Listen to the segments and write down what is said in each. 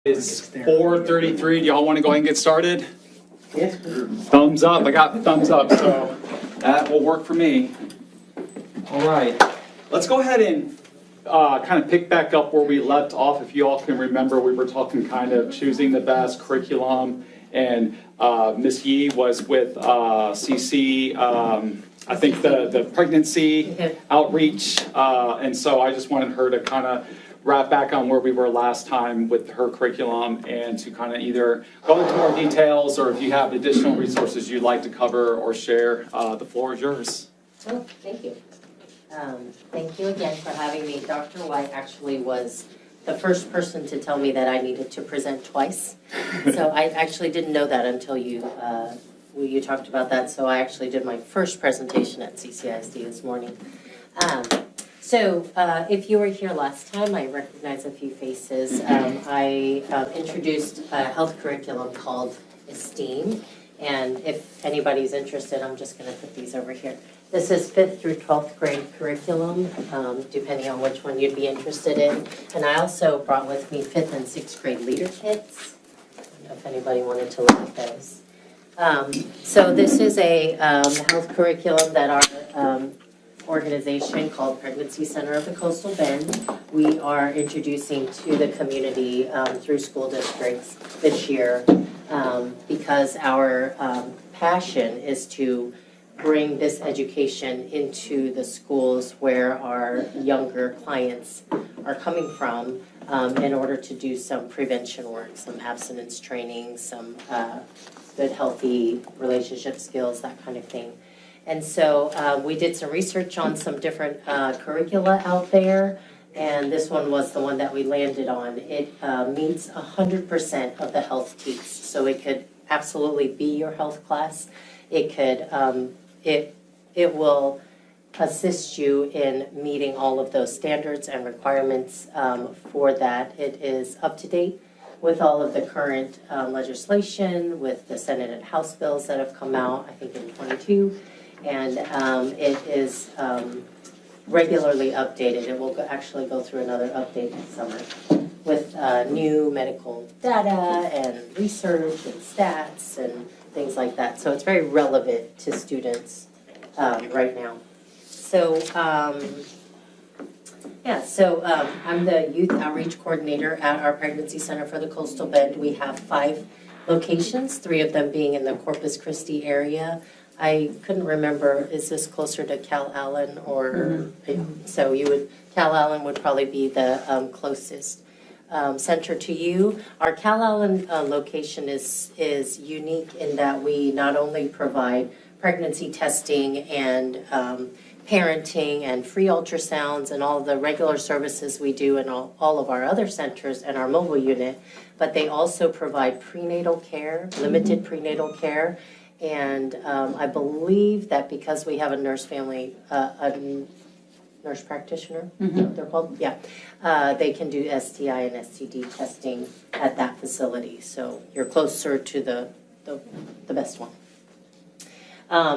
It's 4:33. Do y'all want to go ahead and get started? Yes. Thumbs up. I got thumbs up, so that will work for me. All right. Let's go ahead and kind of pick back up where we left off. If you all can remember, we were talking kind of choosing the best curriculum, and Miss Yee was with S.H.A.C. I think the pregnancy outreach, and so I just wanted her to kind of wrap back on where we were last time with her curriculum and to kind of either go into more details, or if you have additional resources you'd like to cover or share, the floor is yours. Oh, thank you. Thank you again for having me. Dr. White actually was the first person to tell me that I needed to present twice. So I actually didn't know that until you talked about that. So I actually did my first presentation at CCISD this morning. So if you were here last time, I recognize a few faces. I introduced a health curriculum called STEAM. And if anybody's interested, I'm just going to put these over here. This is 5th through 12th grade curriculum, depending on which one you'd be interested in. And I also brought with me 5th and 6th grade leader kits. I don't know if anybody wanted to look at those. So this is a health curriculum that our organization called Pregnancy Center of the Coastal Bend, we are introducing to the community through school districts this year, because our passion is to bring this education into the schools where our younger clients are coming from, in order to do some prevention work, some abstinence training, some good healthy relationship skills, that kind of thing. And so we did some research on some different curricula out there, and this one was the one that we landed on. It meets 100% of the health teats, so it could absolutely be your health class. It could, it will assist you in meeting all of those standards and requirements for that. It is up to date with all of the current legislation, with the Senate and House bills that have come out, I think in 22. And it is regularly updated. It will actually go through another update this summer with new medical data and research and stats and things like that. So it's very relevant to students right now. So, I'm the Youth Outreach Coordinator at our Pregnancy Center for the Coastal Bend. We have 5 locations, 3 of them being in the Corpus Christi area. I couldn't remember, is this closer to Cal Allen or, so Cal Allen would probably be the closest center to you. Our Cal Allen location is unique in that we not only provide pregnancy testing and parenting and free ultrasounds and all the regular services we do in all of our other centers and our mobile unit, but they also provide prenatal care, limited prenatal care. And I believe that because we have a nurse practitioner, they're called, they can do STI and STD testing at that facility. So you're closer to the best one.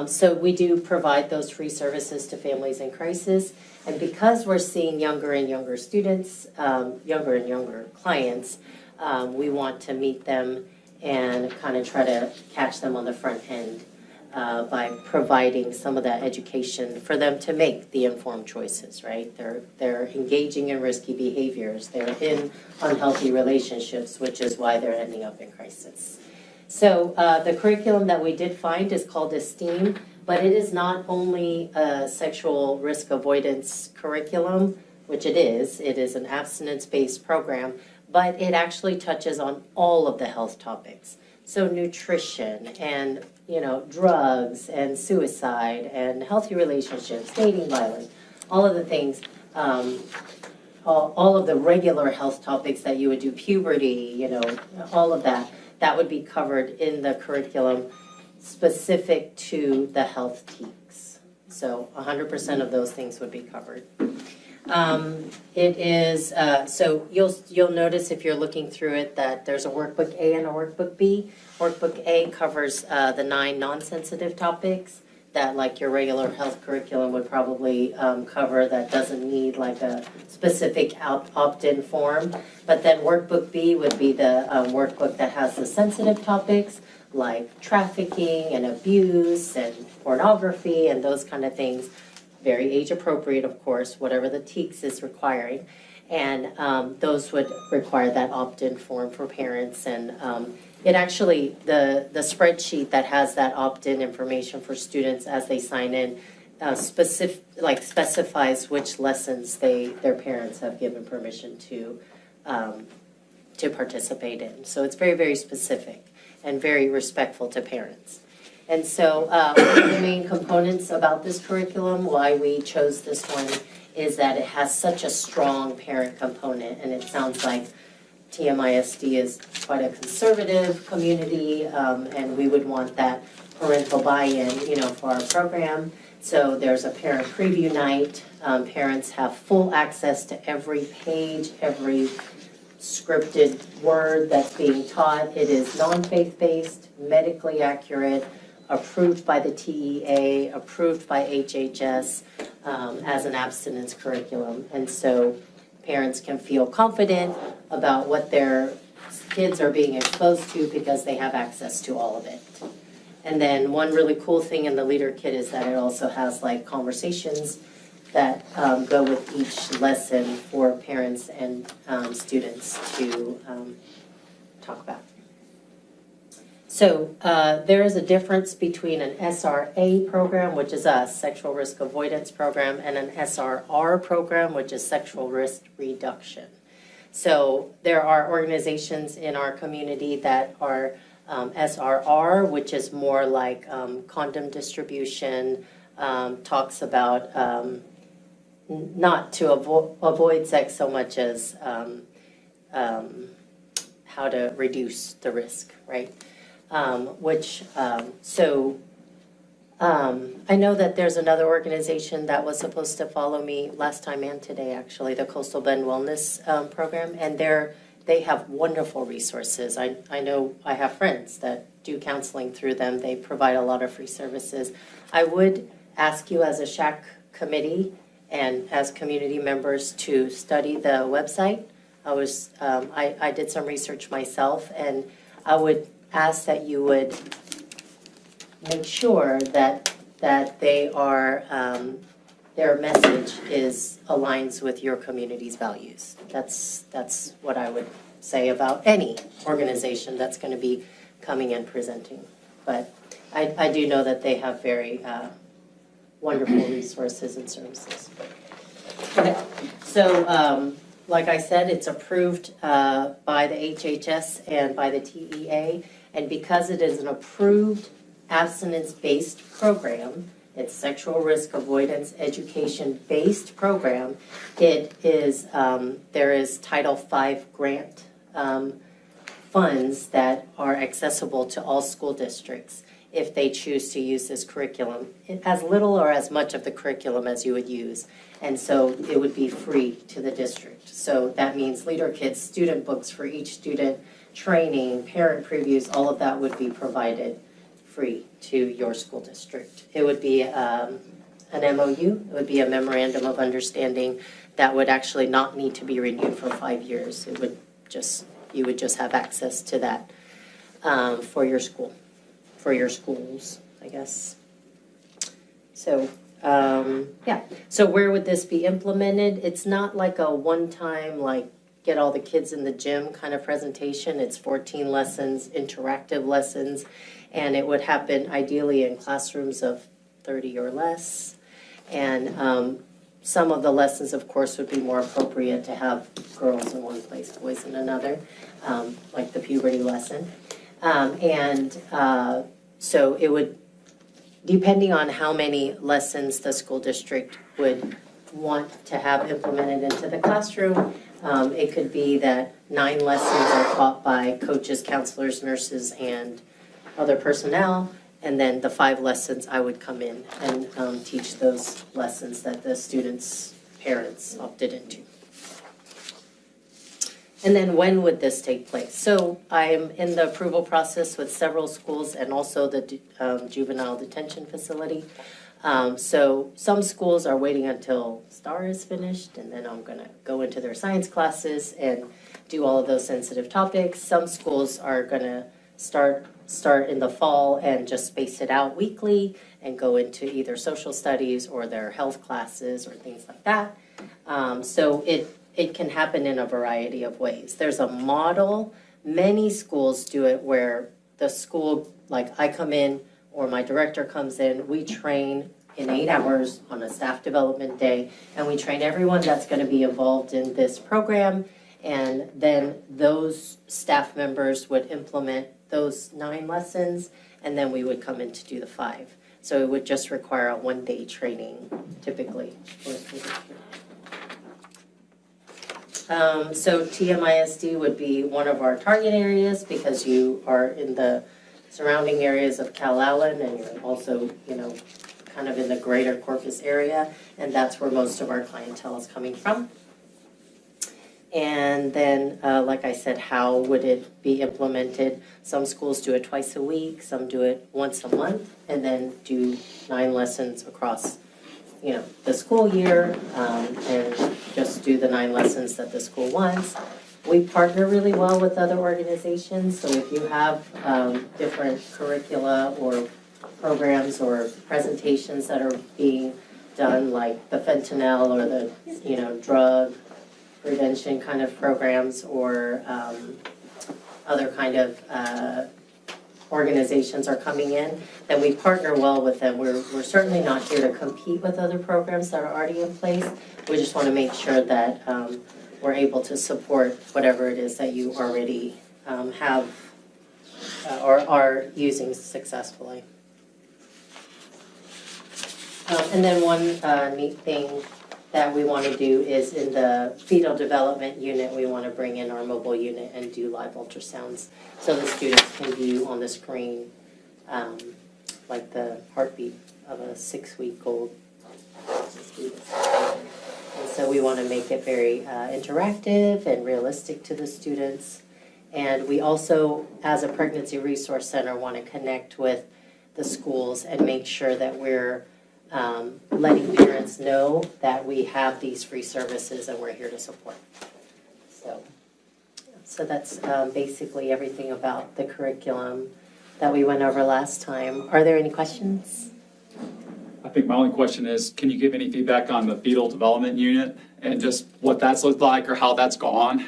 So we do provide those free services to families in crisis. And because we're seeing younger and younger students, younger and younger clients, we want to meet them and kind of try to catch them on the front end by providing some of that education for them to make the informed choices, right? They're engaging in risky behaviors. They're in unhealthy relationships, which is why they're ending up in crisis. So the curriculum that we did find is called STEAM, but it is not only a sexual risk avoidance curriculum, which it is an abstinence-based program, but it actually touches on all of the health topics. So nutrition and, drugs and suicide and healthy relationships, dating violence, all of the things, all of the regular health topics that you would do, puberty, all of that would be covered in the curriculum specific to the health teaks. So 100% of those things would be covered. It is, so you'll notice if you're looking through it that there's a workbook A and a workbook B. Workbook A covers the 9 non-sensitive topics. that like your regular health curriculum would probably cover that doesn't need like a specific opt-in form. But then workbook B would be the workbook that has the sensitive topics like trafficking and abuse and pornography and those kind of things. Very age appropriate, of course, whatever the TEKS is requiring. And those would require that opt-in form for parents. And it actually, the spreadsheet that has that opt-in information for students as they sign in specifies which lessons their parents have given permission to participate in. So it's very, very specific and very respectful to parents. And so one of the main components about this curriculum, why we chose this one, is that it has such a strong parent component. And it sounds like TMISD is quite a conservative community, and we would want that parental buy-in, for our program. So there's a parent preview night. Parents have full access to every page, every scripted word that's being taught. It is non-faith-based, medically accurate, approved by the TEA, approved by S.H.A.C as an abstinence curriculum. And so parents can feel confident about what their kids are being exposed to because they have access to all of it. And then one really cool thing in the Leader Kit is that it also has like conversations that go with each lesson for parents and students to talk about. So there is a difference between an S.R.A. program, which is a sexual risk avoidance program, and an S.R.R. program, which is sexual risk reduction. So there are organizations in our community that are S.R.R., which is more like condom distribution, talks about not to avoid sex so much as how to reduce the risk, right? I know that there's another organization that was supposed to follow me last time and today, actually, the Coastal Bend Wellness Program, and they have wonderful resources. I know I have friends that do counseling through them. They provide a lot of free services. I would ask you as a S.H.A.C committee and as community members to study the website. I did some research myself, and I would ask that you would make sure that they are their message aligns with your community's values. That's what I would say about any organization that's going to be coming and presenting. But I do know that they have very wonderful resources and services. Okay, so like I said, it's approved by the S.H.A.C and by the TEA, and because it is an approved abstinence-based program, it's sexual risk avoidance education-based program, it is, there is Title V grant funds that are accessible to all school districts if they choose to use this curriculum, as little or as much of the curriculum as you would use. And so it would be free to the district. So that means Leader Kits, student books for each student, training, parent previews, all of that would be provided free to your school district. It would be an MOU, it would be a memorandum of understanding that would actually not need to be renewed for 5 years. It would just, you would just have access to that for your school, for your schools, I guess. So, yeah. So where would this be implemented? It's not like a one-time, like, get all the kids in the gym kind of presentation. It's 14 lessons, interactive lessons, and it would happen ideally in classrooms of 30 or less. And some of the lessons, of course, would be more appropriate to have girls in one place, boys in another, like the puberty lesson. So it would, depending on how many lessons the school district would want to have implemented into the classroom, it could be that 9 lessons are taught by coaches, counselors, nurses, and other personnel, and then the 5 lessons I would come in and teach those lessons that the students' parents opted into. And then when would this take place? So I'm in the approval process with several schools and also the juvenile detention facility. So some schools are waiting until STAR is finished, and then I'm gonna go into their science classes and do all of those sensitive topics. Some schools are gonna start in the fall and just space it out weekly and go into either social studies or their health classes or things like that. So it can happen in a variety of ways. There's a model, many schools do it where the school, like I come in or my director comes in, we train in 8 hours on a staff development day, and we train everyone that's gonna be involved in this program, and then those staff members would implement those 9 lessons, and then we would come in to do the 5. So it would just require a 1-day training typically. So TMISD would be one of our target areas because you are in the surrounding areas of Cal Allen and you're also, kind of in the greater Corpus area, and that's where most of our clientele is coming from. And then, like I said, how would it be implemented? Some schools do it twice a week, some do it once a month, and then do 9 lessons across the school year, and just do the 9 lessons that the school wants. We partner really well with other organizations, so if you have different curricula or programs or presentations that are being done, like the fentanyl or the drug prevention kind of programs or other kind of organizations are coming in, then we partner well with them. We're certainly not here to compete with other programs that are already in place. We just want to make sure that we're able to support whatever it is that you already have or are using successfully. And then one neat thing that we want to do is in the fetal development unit, we want to bring in our mobile unit and do live ultrasounds so the students can view on the screen like the heartbeat of a 6-week-old student. And so we want to make it very interactive and realistic to the students. And we also, as a pregnancy resource center, want to connect with the schools and make sure that we're letting parents know that we have these free services and we're here to support. So that's basically everything about the curriculum that we went over last time. Are there any questions? I think my only question is, can you give any feedback on the fetal development unit and just what that's looked like or how that's gone?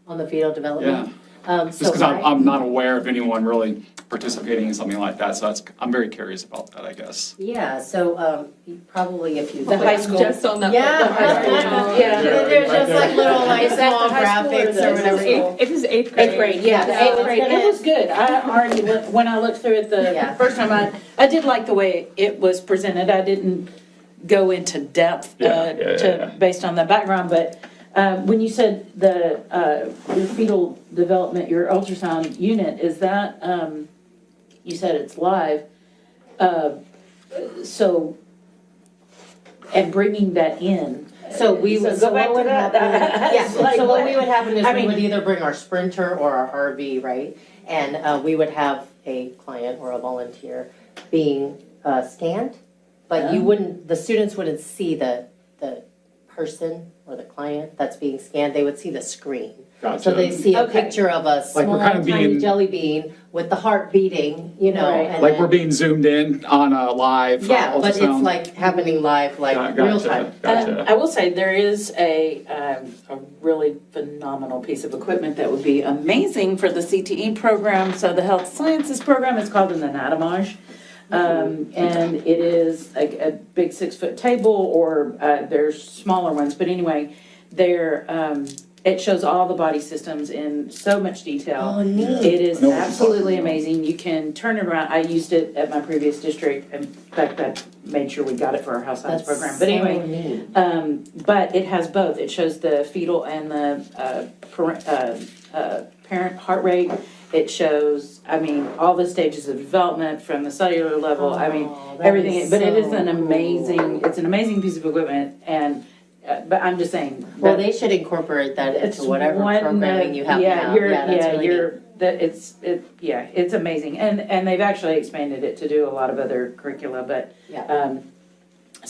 On the fetal development? Yeah. Just because I'm not aware of anyone really participating in something like that, so I'm very curious about that, I guess. Yeah, so probably if you The high school. Just on that. Yeah. The high school. Yeah. There's just like little Is that small the high school graphics or whatever. It was 8th grade. 8th grade, yeah. The 8th grade. It was good. I already, when I looked through it the first time, I did like the way it was presented. I didn't go into depth based on the background, but when you said your fetal development, your ultrasound unit, is that, you said it's live, so, and bringing that in. So we would, so what would happen, yeah, Like so what we would happen is I we mean- would either bring our Sprinter or our RV, right? And we would have a client or a volunteer being scanned, but you wouldn't, the students wouldn't see the person or the client that's being scanned, they would see the screen. Gotcha. So they see a Okay. picture of a Like small we're kind of tiny being- jelly bean with the heart beating, Right. and Like then- we're being zoomed in on a live Yeah, but it's ultrasound. like happening live, like Gotcha, real time. Gotcha. I will say there is a really phenomenal piece of equipment that would be amazing for the CTE program. So the health sciences program is called an anatomage. And it is a big 6-foot table, or there's smaller ones, but anyway, it shows all the body systems in so much detail. Oh, neat. It is I know what you're absolutely talking about. amazing. You can turn it around. I used it at my previous district. In fact, I made sure we got it for our health science That's program. But anyway, so neat. but it has both. It shows the fetal and the parent heart rate. It shows, all the stages of development from the cellular level. Oh, that Everything. is But it is so an cool. amazing, it's an amazing piece of equipment. And but I'm just saying. Well, they should incorporate that It's into whatever one, programming you have yeah, now. you're, That's yeah, really you're, neat. it's amazing, and they've actually expanded it to do a lot of other curricula, but, Yeah.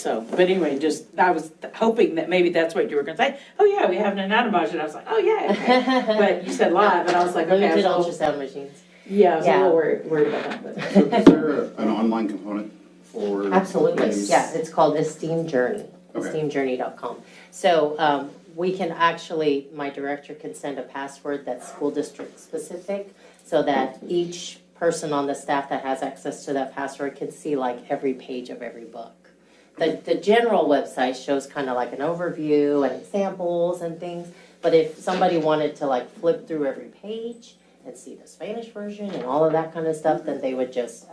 but anyway, I was hoping that maybe that's what you were gonna say, oh yeah, we have an anatomage, and I was like, oh yeah, okay. But you said live, and I was like, okay, Limited I was a little, ultrasound machines. yeah, I was a Yeah. little worried about that, but. So is there an online component for? Absolutely, these? yeah, it's called Esteem Journey, Okay. esteemjourney.com. So we can actually, my director can send a password that's school district specific so that each person on the staff that has access to that password can see like every page of every book. The general website shows kind of like an overview and examples and things, but if somebody wanted to like flip through every page and see the Spanish version and all of that kind of stuff, then they would just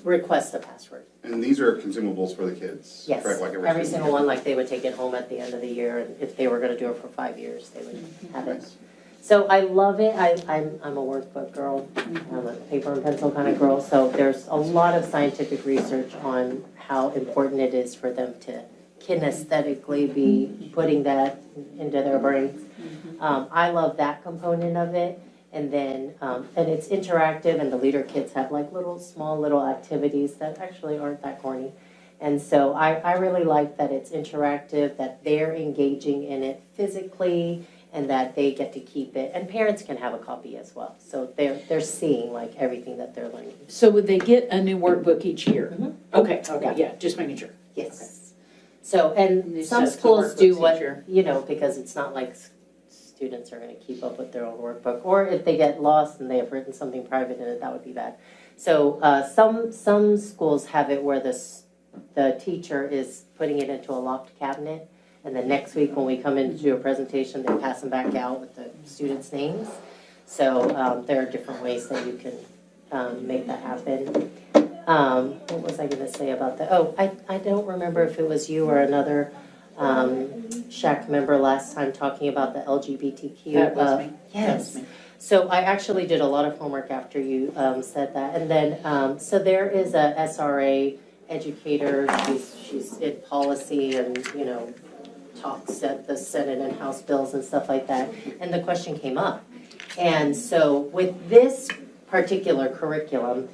request a password. And these are consumables for the kids? Yes, Correct, like every single one, like they would take it home at the end of the year, and if they were gonna do it for 5 years, they would have it. Nice. So I love it, I'm a workbook girl, I'm a paper and pencil kind of girl, so there's a lot of scientific research on how important it is for them to kinesthetically be putting that into their brains. I love that component of it. And then, and it's interactive, and the leader kits have like small little activities that actually aren't that corny. And so I really like that it's interactive, that they're engaging in it physically, and that they get to keep it. And parents can have a copy as well. So they're seeing like everything that they're learning. So would they get a new workbook each year? Mhm. Okay, yeah, just making sure. Yes. So, and They some set some schools do workbooks what, each year. you know, because it's not like students are gonna keep up with their own workbook, or if they get lost and they have written something private in it, that would be bad. So, some schools have it where the teacher is putting it into a locked cabinet, and then next week when we come in to do a presentation, they pass them back out with the students' names. So, there are different ways that you can, make that happen. What was I gonna say about that? Oh, I don't remember if it was you or another S.H.A.C member last time talking about the LGBTQ. That was me. Yes. That was me. So I actually did a lot of homework after you said that. And then, so there is a S.R.A. educator, she's in policy and, you know, talks at the Senate and House bills and stuff like that. And the question came up. And so with this particular curriculum,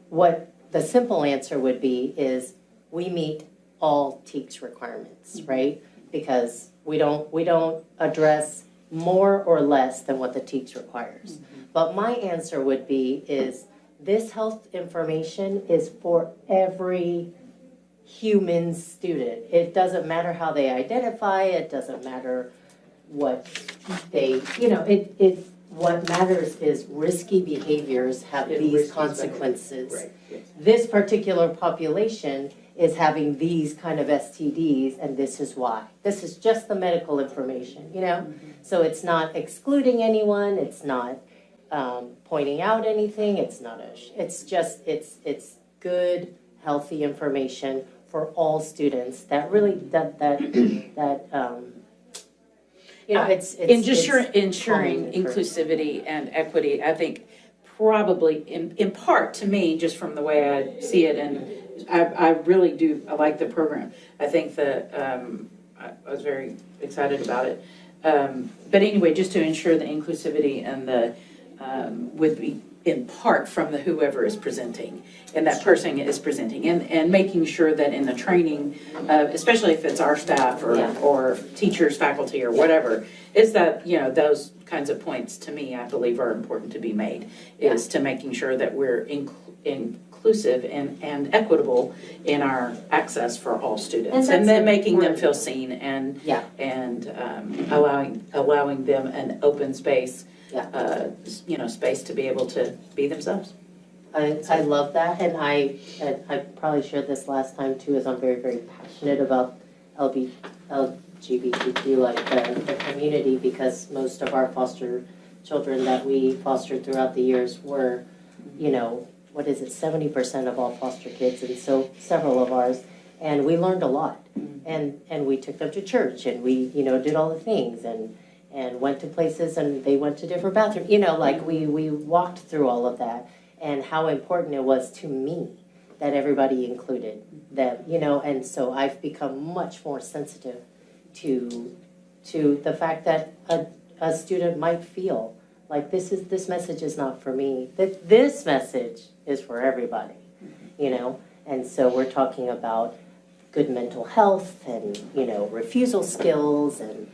what the simple answer would be is we meet all TEKS requirements, right? Because we don't address more or less than what the TEKS requires. But my answer would be is this health information is for every human student. It doesn't matter how they identify, it doesn't matter what they, you know, what matters is risky behaviors have these consequences. Right, yes. This particular population is having these kind of STDs, and this is why. This is just the medical information, you know? So it's not excluding anyone, it's not pointing out anything, it's good, healthy information for all students that really, you know, it's Ensuring inclusivity and equity, I think probably in part to me, just from the way I see it, and I really do, I like the program. I think that I was very excited about it. But anyway, just to ensure the inclusivity and the, would be in part from the whoever is presenting, and that person is presenting, and making sure that in the training, especially if it's our staff or teachers, faculty, or whatever, is that, you know, those kinds of points to me, I believe are important to be made, is to making sure that we're inclusive and equitable in our access for all students, and then making them feel seen and allowing them an open space, you know, space to be able to be themselves. I love that, and I probably shared this last time too, is I'm very, very passionate about LGBTQ, like the community, because most of our foster children that we fostered throughout the years were, you know, 70% of all foster kids, and so several of ours, and we learned a lot, and we took them to church, and we, you know, did all the things, and went to places, and they went to different bathrooms, you know, like we walked through all of that, and how important it was to me that everybody included them, you know, and so I've become much more sensitive to the fact that a student might feel like this message is not for me, that this message is for everybody, you know, and so we're talking about good mental health and, you know, refusal skills and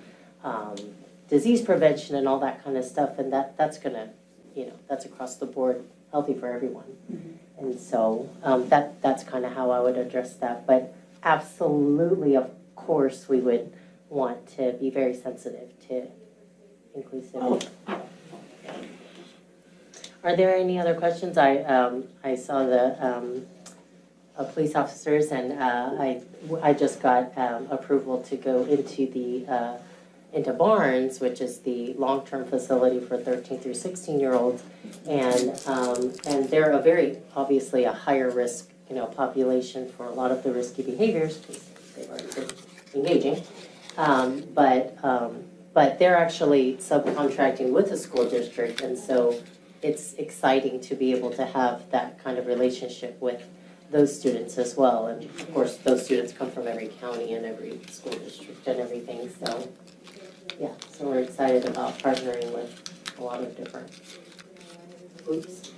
disease prevention and all that kind of stuff, and that's gonna, you know, that's across the board healthy for everyone. And so that's kind of how I would address that. But absolutely, of course, we would want to be very sensitive to inclusivity. Are there any other questions? I saw the police officers, and I just got approval to go into Barnes, which is the long-term facility for 13 through 16-year-olds, and they're obviously a higher risk, you know, population for a lot of the risky behaviors because they've already been engaging, but they're actually subcontracting with the school district, and so it's exciting to be able to have that kind of relationship with those students as well. And of course, those students come from every county and every school district and everything, so. Yeah, so we're excited about partnering with a lot of different groups.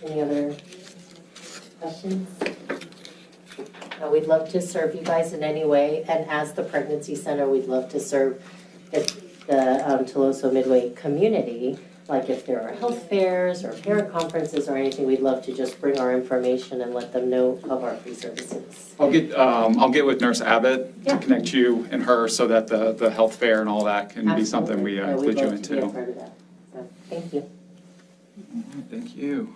Any other questions? We'd love to serve you guys in any way, and as the Pregnancy Center, we'd love to serve the Toloso Midway community. Like if there are health fairs or parent conferences or anything, we'd love to just bring our information and let them know of our free services. I'll get with Nurse Abbott to connect you and her so that the health fair and all that can be something we include you into. We'd love to be a part of that. So, thank you. Thank you.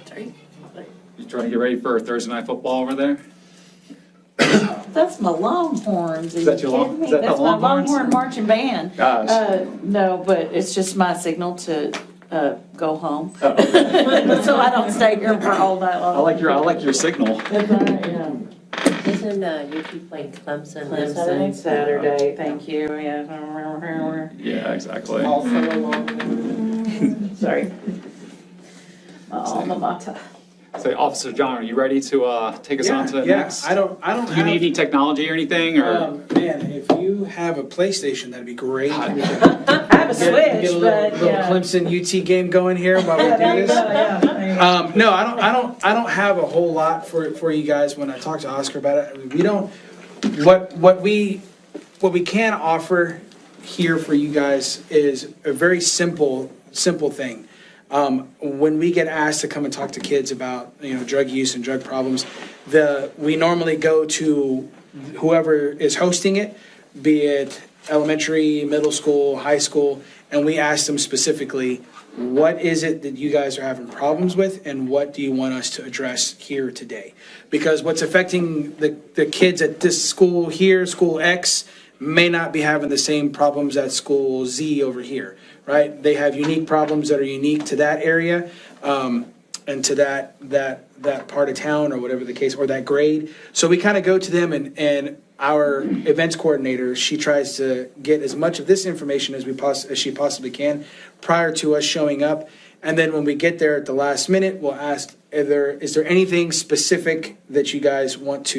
Sorry. You trying to get ready for Thursday night football over there? That's my Longhorns. Is that your kidding me? is that the That's my Longhorns? Longhorn marching band. Gosh. No, but it's just my signal to go home. Uh-oh. So I don't stay here for all night long. I like your signal. That's right, yeah. Isn't UT playing Clemson this Clemson Saturday? Saturday, thank you, yeah. Yeah, exactly. Also along. Sorry. My alma mater. So, Officer John, are you ready to take us on to the next? I don't Do you have, need any technology or anything, or? man, if you have a PlayStation, that'd be great. We can I have a get Switch, a but little yeah. Clemson UT game going here while we Yeah, there do you this. go, yeah. There you go. No, I don't have a whole lot for you guys when I talk to Oscar about it. I mean, we don't, what we can offer here for you guys is a very simple thing. When we get asked to come and talk to kids about, you know, drug use and drug problems, we normally go to whoever is hosting it, be it elementary, middle school, high school, and we ask them specifically, what is it that you guys are having problems with, and what do you want us to address here today? Because what's affecting the kids at this school here, school X, may not be having the same problems at school Z over here, right? They have unique problems that are unique to that area, and to that part of town, or whatever the case, or that grade. So we kind of go to them, and our events coordinator, she tries to get as much of this information as she possibly can prior to us showing up. And then when we get there at the last minute, we'll ask, is there anything specific that you guys want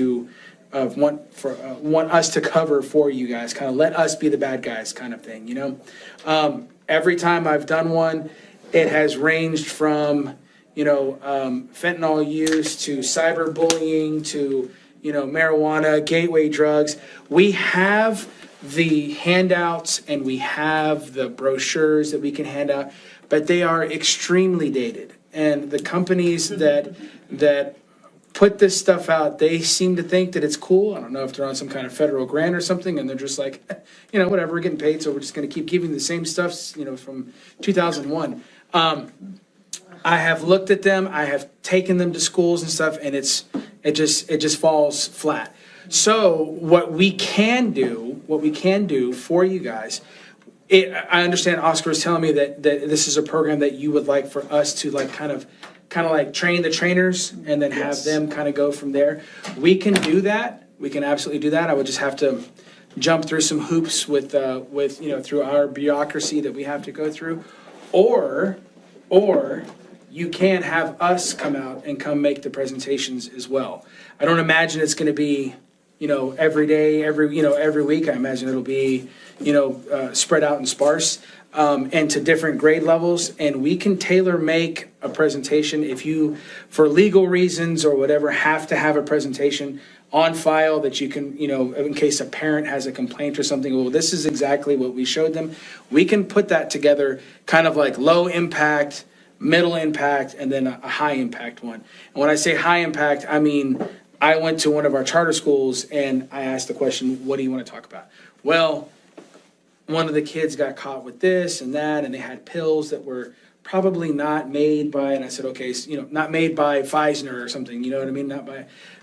us to cover for you guys? Kind of let us be the bad guys, kind of thing, you know. Every time I've done one, it has ranged from, you know, fentanyl use to cyberbullying to, you know, marijuana, gateway drugs. We have the handouts and we have the brochures that we can hand out, but they are extremely dated. And the companies that put this stuff out, they seem to think that it's cool. I don't know if they're on some kind of federal grant or something, and they're just like, you know, whatever, we're getting paid, so we're just going to keep giving the same stuff, you know, from 2001. I have looked at them, I have taken them to schools and stuff, and it just falls flat. So what we can do for you guys, I understand Oscar was telling me that this is a program that you would like for us to like kind of like train the trainers and then have them kind of go from there. We can do that. We can absolutely do that. I would just have to jump through some hoops with you know, through our bureaucracy that we have to go through. Or you can have us come out and come make the presentations as well. I don't imagine it's going to be, every day, every week. I imagine it'll be, spread out and sparse, and to different grade levels. And we can tailor make a presentation if you, for legal reasons or whatever, have to have a presentation on file that you can, in case a parent has a complaint or something. Well, this is exactly what we showed them. We can put that together, kind of like low impact, middle impact, and then a high impact one. And when I say high impact, I mean, I went to one of our charter schools and I asked the question, what do you want to talk about? Well, one of the kids got caught with this and that, and they had pills that were probably not made by, and I said, okay, not made by Pfizer or something, you know what I mean?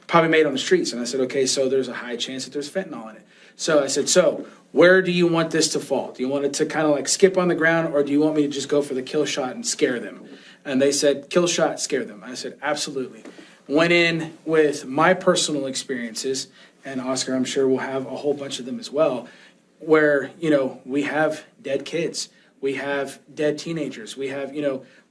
Probably made on the streets. And I said, okay, so there's a high chance that there's fentanyl in it. So I said, so where do you want this to fall? Do you want it to kind of like skip on the ground, or do you want me to just go for the kill shot and scare them? And they said, kill shot, scare them. I said, absolutely. Went in with my personal experiences, and Oscar, I'm sure, will have a whole bunch of them as well, where, we have dead kids. We have dead teenagers. We have,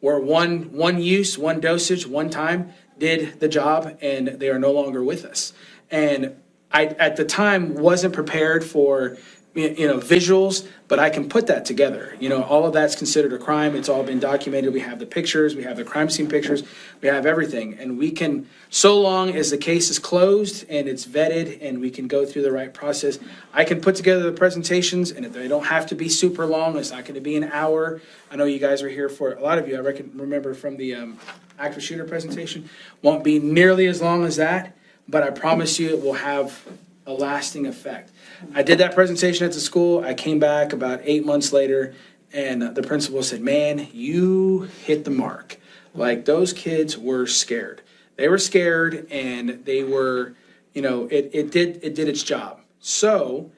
where one use, one dosage, one time did the job, and they are no longer with us. And I, at the time, wasn't prepared for, visuals, but I can put that together. All of that's considered a crime. It's all been documented. We have the pictures. We have the crime scene pictures. We have everything. And we can, so long as the case is closed and it's vetted and we can go through the right process, I can put together the presentations, and if they don't have to be super long, it's not going to be an hour. I know you guys are here for, a lot of you, I remember from the active shooter presentation, won't be nearly as long as that, but I promise you it will have a lasting effect. I did that presentation at the school. I came back about 8 months later, and the principal said, man, you hit the mark. Like, those kids were scared. They were scared, and they were, it did its job. So,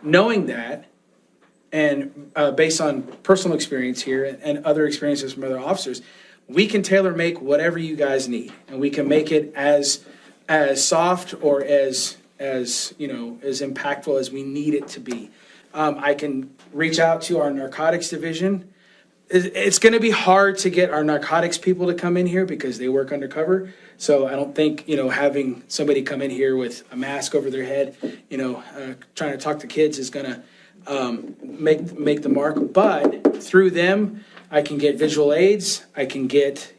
knowing that, and based on personal experience here and other experiences from other officers, we can tailor make whatever you guys need, and we can make it as soft or as impactful as we need it to be. I can reach out to our narcotics division. It's going to be hard to get our narcotics people to come in here because they work undercover. So I don't think, having somebody come in here with a mask over their head, trying to talk to kids is going to make the mark. But through them, I can get visual aids. I can get,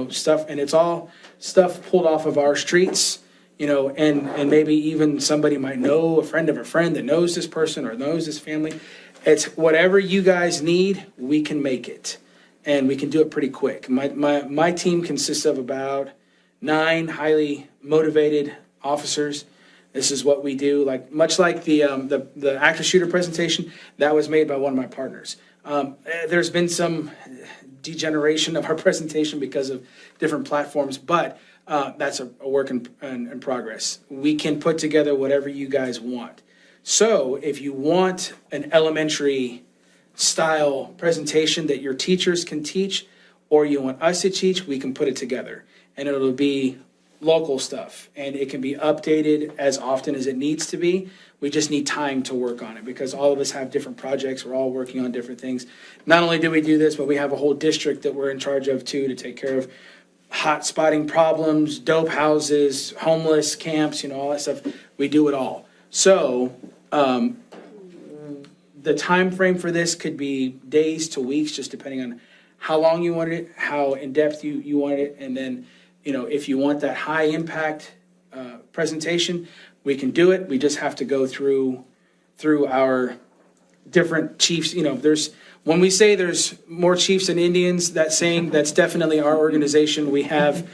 stuff, and it's all stuff pulled off of our streets. And maybe even somebody might know a friend of a friend that knows this person or knows this family. It's whatever you guys need, we can make it. And we can do it pretty quick. My team consists of about 9 highly motivated officers. This is what we do. Much like the active shooter presentation, that was made by one of my partners. There's been some degeneration of our presentation because of different platforms, but that's a work in progress. We can put together whatever you guys want. So if you want an elementary style presentation that your teachers can teach, or you want us to teach, we can put it together. And it'll be local stuff, and it can be updated as often as it needs to be. We just need time to work on it because all of us have different projects. We're all working on different things. Not only do we do this, but we have a whole district that we're in charge of too, to take care of hot spotting problems, dope houses, homeless camps, all that stuff. We do it all. So the time frame for this could be days to weeks, just depending on how long you wanted it, how in depth you wanted it, and then if you want that high impact presentation, we can do it. We just have to go through our different chiefs. When we say there's more chiefs than Indians, that's definitely our organization. We have,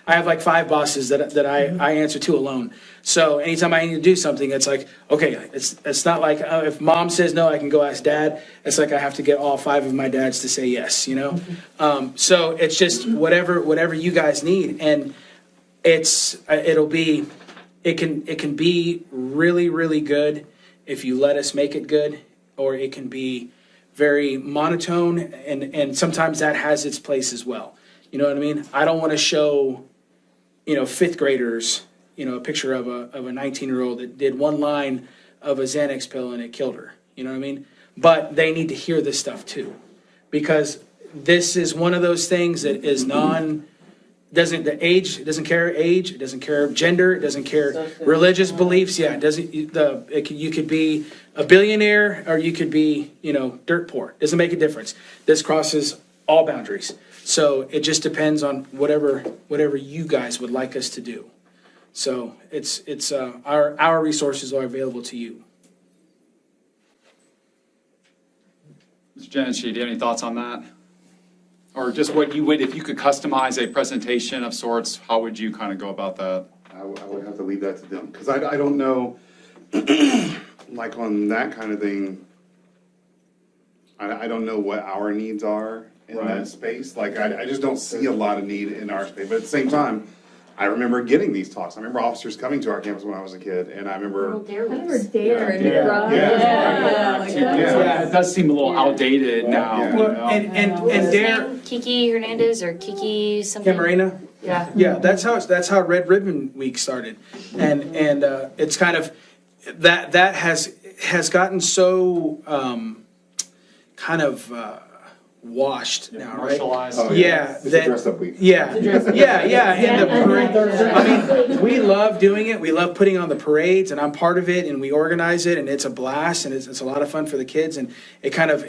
I have like 5 bosses that I answer to alone. So anytime I need to do something, it's like, okay, it's not like if mom says no, I can go ask dad. It's like I have to get all 5 of my dads to say yes, So it's just whatever you guys need. And it can be really, really good if you let us make it good, or it can be very monotone, and sometimes that has its place as well. You know what I mean? I don't want to show, 5th graders, a picture of a 19-year-old that did one line of a Xanax pill and it killed her. You know what I mean? But they need to hear this stuff too. because this is one of those things that is it doesn't care age, it doesn't care gender, it doesn't care religious beliefs, yeah, you could be a billionaire or you could be, dirt poor, doesn't make a difference. This crosses all boundaries. So it just depends on whatever you guys would like us to do. So it's our resources are available to you. Mr. Janishi, do you have any thoughts on that? Or just what you would, if you could customize a presentation of sorts, how would you kind of go about that? I would have to leave that to them, because I don't know, like on that kind of thing, I don't know what our needs are in Right. that space. Like, I just don't see a lot of need in our space, but at the same time, I remember getting these talks. I remember officers coming to our campus when I was a kid, and I remember. Yeah, it does seem a little outdated now. Yeah. Well, and Dare, Kiki Hernandez or Kiki something? Camarena? Yeah, that's how Red Ribbon Week started. And it's kind of, that has gotten so, washed now, right? Commercialized. Oh, Yeah, It's a that- dress-up week. Yeah, and the parade, I mean, we love doing it, we love putting on the parades, and I'm part of it, and we organize it, and it's a blast, and it's a lot of fun for the kids, and it kind of,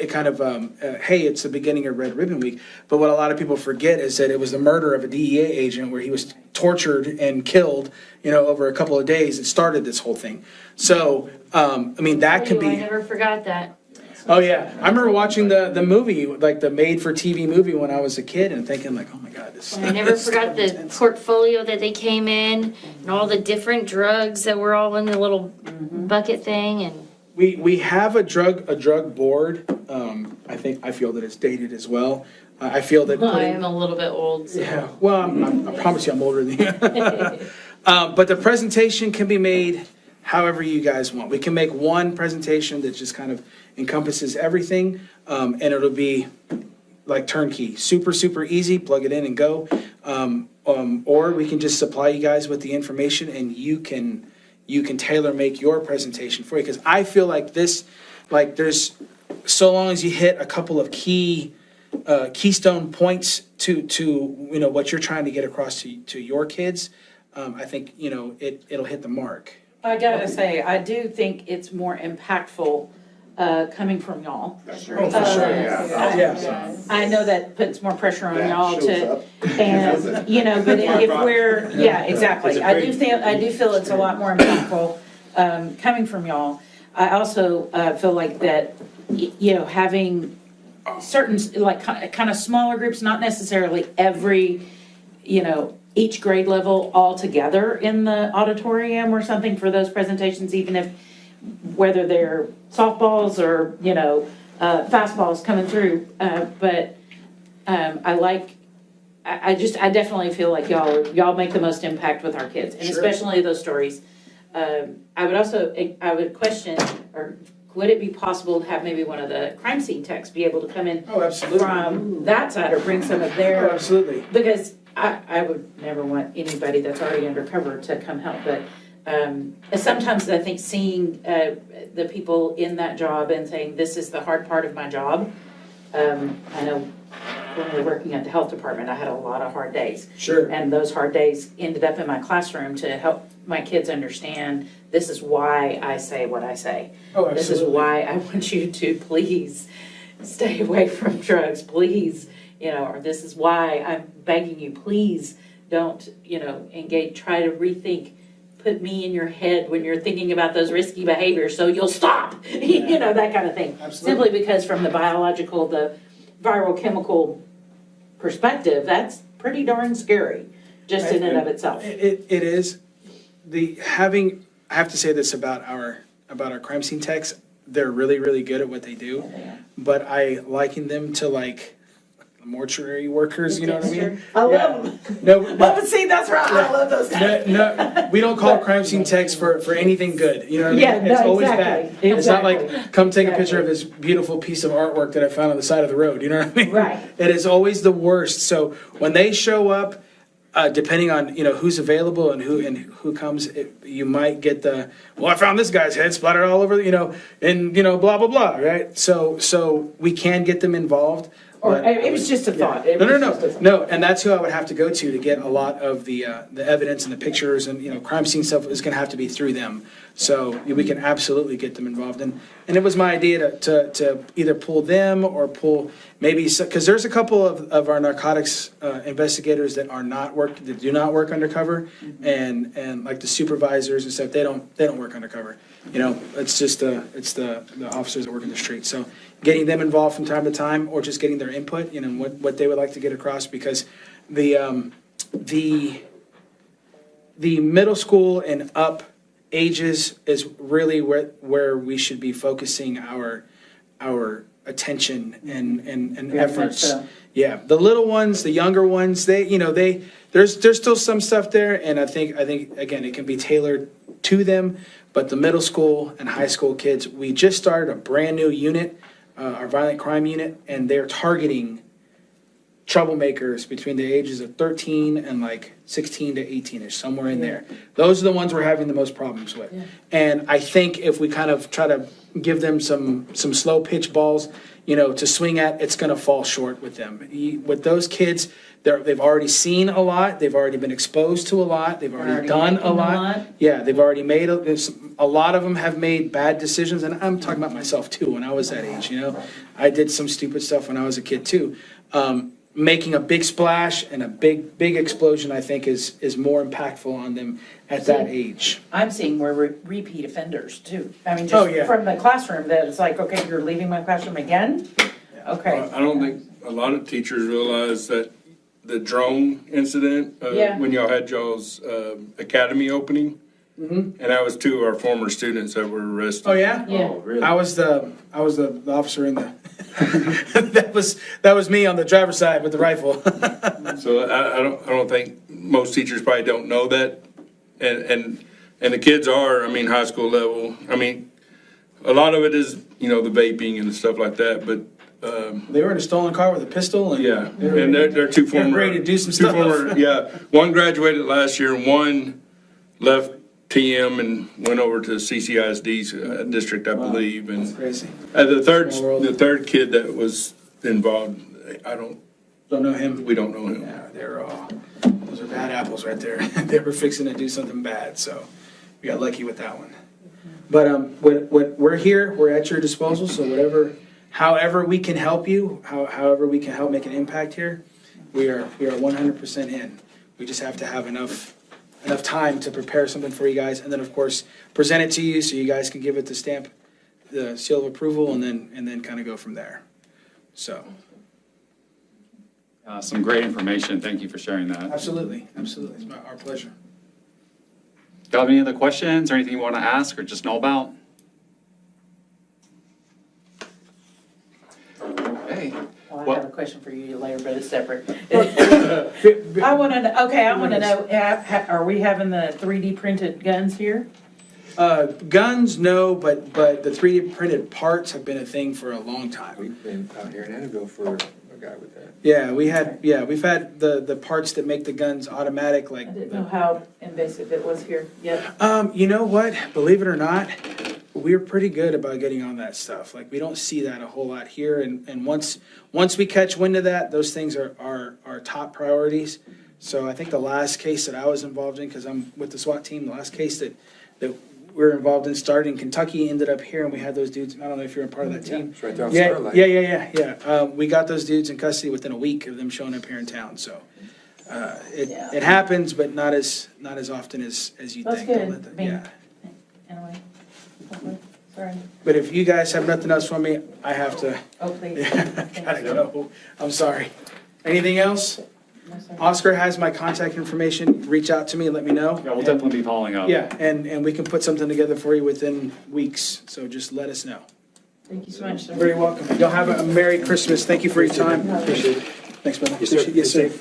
hey, it's the beginning of Red Ribbon Week, but what a lot of people forget is that it was the murder of a DEA agent where he was tortured and killed, over a couple of days, it started this whole thing. So, that could I be. never forgot that. Oh yeah, I remember watching the movie, like the made-for-TV movie when I was a kid, and thinking like, oh my God, this. And I never this is forgot the intense. portfolio that they came in and all the different drugs that were all in the little bucket thing and. We have a drug board. I feel that it's dated as well. I feel that. I am a little bit old, so. Yeah. Well, I promise you, I'm older than you. But the presentation can be made however you guys want. We can make one presentation that just kind of encompasses everything, and it'll be like turnkey, super, super easy, plug it in and go. Or we can just supply you guys with the information and you can tailor make your presentation for you. Because I feel like there's, so long as you hit a couple of keystone points to what you're trying to get across to your kids, I think, it'll hit the mark. I gotta say, I do think it's more impactful coming from y'all. That's Oh, for sure. Yeah. I know that puts more pressure on y'all That shows to, and, but if we're, yeah, exactly. I do feel it's a lot more impactful coming from y'all. I also feel like that, having certain, like, kind of smaller groups, not necessarily every, each grade level all together in the auditorium or something for those presentations, even if, whether they're softballs or, fastballs coming through. But I definitely feel like y'all make the most impact with our kids, and Sure. especially those stories. I would question, or would it be possible to have maybe one of the crime scene techs be able to come in Oh, absolutely. from that side or bring some of Oh, their, absolutely. because I would never want anybody that's already undercover to come help, but sometimes I think seeing the people in that job and saying, this is the hard part of my job. I know when we were working at the health department, I had a lot of hard days. Sure. And those hard days ended up in my classroom to help my kids understand, this is why I say what I say. Oh, absolutely. This is why I want you to please stay away from drugs, please, or this is why I'm begging you, please don't, engage, try to rethink, put me in your head when you're thinking about those risky behaviors so you'll stop, that kind of thing. Absolutely. Simply because from the biological, the viral chemical perspective, that's pretty darn scary, just in and of itself. It is. I have to say this about our crime scene techs. They're really, really good at what they do, but I liken them to like mortuary workers. You know what I mean? I love them. No, See, that's right. I love those guys. no, we don't call crime scene techs for anything good. You know what I mean? Yeah, no, It's always exactly. bad. It's not Exactly. like, come take a picture of this beautiful piece of artwork that I found on the side of the road. You know what I mean? Right. It is always the worst. So when they show up, depending on who's available and who comes, you might get I found this guy's head splattered all over, and blah blah blah, right? So we can get them involved. Or But- it was just a thought. It No, no, was no, just a thought. no, and that's who I would have to go to get a lot of the evidence and the pictures and, crime scene stuff is gonna have to be through them. So we can absolutely get them involved, and it was my idea to either pull them or pull maybe, because there's a couple of our narcotics investigators that do not work undercover, and like the supervisors and stuff, they don't work undercover. It's just it's the officers that work in the street, so getting them involved from time to time, or just getting their input, what they would like to get across, because the middle school and up ages is really where we should be focusing our attention and Very much efforts. so. Yeah, the little ones, the younger ones, there's still some stuff there, and I think again, it can be tailored to them. But the middle school and high school kids, we just started a brand new unit, our violent crime unit, and they're targeting troublemakers between the ages of 13 and like 16 to 18ish, somewhere in there. Those are the ones we're having the most problems with. Yeah. And I think if we kind of try to give them some slow pitch balls, to swing at, it's going to fall short with them. With those kids, they've already seen a lot. They've already been exposed to a lot. They've already done a lot. Yeah, they've already made a lot of them have made bad decisions, and I'm talking about myself too. When I was that age, I did some stupid stuff when I was a kid too. Making a big splash and a big explosion, I think, is more impactful on them at that age. I'm seeing more repeat offenders too. I mean, Oh, just yeah. from the classroom, that it's like, okay, you're leaving my classroom again? Okay. I don't think a lot of teachers realize that the drone incident, Yeah. when y'all had y'all's academy opening, and that was two of our former students that were arrested. Oh yeah. Yeah. Really? I was the officer in the. that was me on the driver's side with the rifle. So I don't think most teachers probably don't know that, and the kids are, high school level. A lot of it is, the vaping and stuff like that, but. They were in a stolen car with a pistol. And Yeah, and they're two They're former. ready to do some two stuff. former- yeah, one graduated last year, and one left TM and went over to CCISD's district, I believe. That's And crazy. the Small world. third kid that was involved, Don't know him. we don't know him. Yeah, those are bad apples right there. They were fixing to do something bad, so we got lucky with that one. But we're here. We're at your disposal. So however we can help you, however we can help make an impact here, we are 100% in. We just have to have enough time to prepare something for you guys, and then of course present it to you so you guys can give it the seal of approval, and then kind of go from there. So Some great information. Thank you for sharing that. absolutely, it's our pleasure. Do you have any other questions or anything you want to ask or just know about? Okay. Well, I have a question for you later, but it's separate. I want to know, are we having the 3D printed guns here? Guns, no, but the 3D printed parts have been a thing for a long time. We've been out here in Annabelle for a guy with that. Yeah, we've had the parts that make the guns automatic, like. I didn't know how invasive it was here yet. You know what? Believe it or not, we're pretty good about getting on that stuff. Like, we don't see that a whole lot here, and once we catch wind of that, those things are our top priorities. So I think the last case that I was involved in, because I'm with the SWAT team, the last case that we were involved in started in Kentucky, ended up here, and we had those dudes. I don't know if you're a part of that team. It's right there on Yeah, Starlight. yeah. We got those dudes in custody within a week of them showing up here in town. So it happens, but not as often as you That's think. good. Don't let them- yeah. Anyway, sorry. But if you guys have nothing else for me, I have to. Oh, please. Gotta go. I'm sorry. Anything else? No, sir. Oscar has my contact information. Reach out to me. Let me know. Yeah, we'll definitely be following up. Yeah, and we can put something together for you within weeks. So just let us know. Thank you so much, sir. You're very welcome. Y'all have a Merry Christmas. Thank you for your time. Appreciate it. Thanks, brother. Yes, sir. Yes, sir.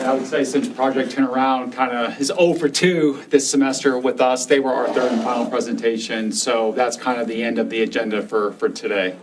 I would say since Project Turnaround kind of is 0 for 2 this semester with us, they were our third and final presentation. So that's kind of the end of the agenda for today.